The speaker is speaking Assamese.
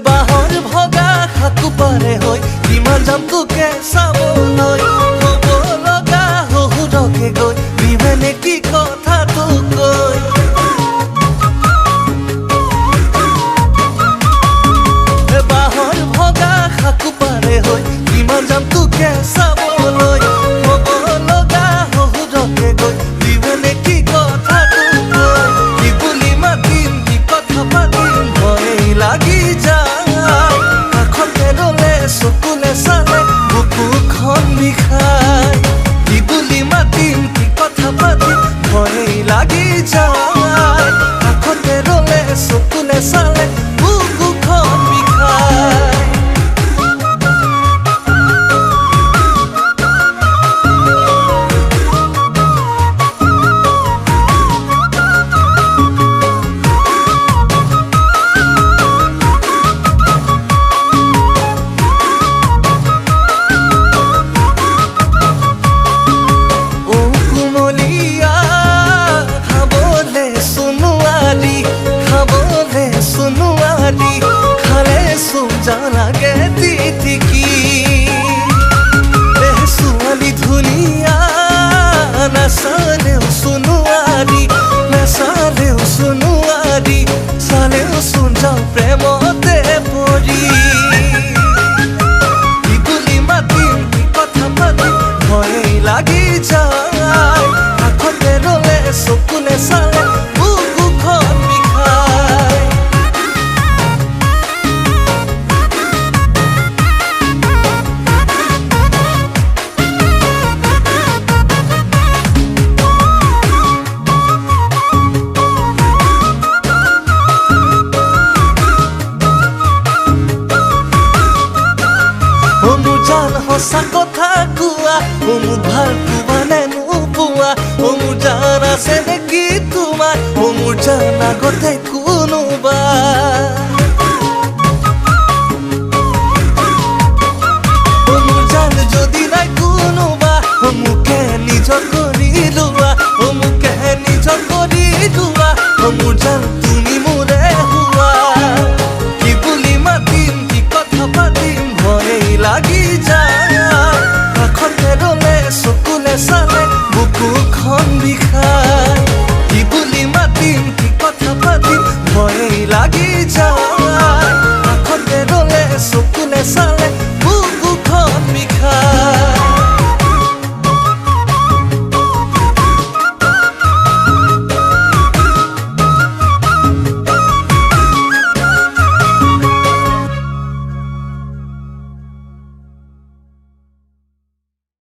বাহৰ ভগা হাকু পাৰে হৈ কিমান যাম তোকে চাবলৈ হ'ব লগা শহুৰকে গৈ বিভেনে কি কথা তোক কৈ বাহৰ ভগা হাকু পাৰে হৈ কিমান যাম তোকে চাবলৈ হ'ব লগা শহুৰকে গৈ বিভেনে কি কথা তোক কৈ কি বুলি মাতিম কি কথা পাতিম ভয়ে লাগি যায় কাষতে ৰলে চকুলে চালে বুকুখন বিষায় কি বুলি মাতিম কি কথা পাতিম ভয়ে লাগি যায় কাষতে ৰলে চকুলে চালে বুকুখন বিষায় খালে লাগে তিতিকি ছোৱালী ধুনীয়া নাচালেও সোণোৱাৰী নাচালেও সোণোৱাৰী চালেও চোন যাওঁ প্ৰেমতে পৰি কি বুলি মাতিম কি কথা পাতিম ভয়ে লাগি যায় কাষতে ৰলে চকুলে চালে বুকুখন বিষায় সঁচা কথা কোৱা মোৰ ভাল পোৱা নে নোপোৱা মোৰ জান আছে নেকি তোমাৰ মোৰ জান আগতে কোনোবা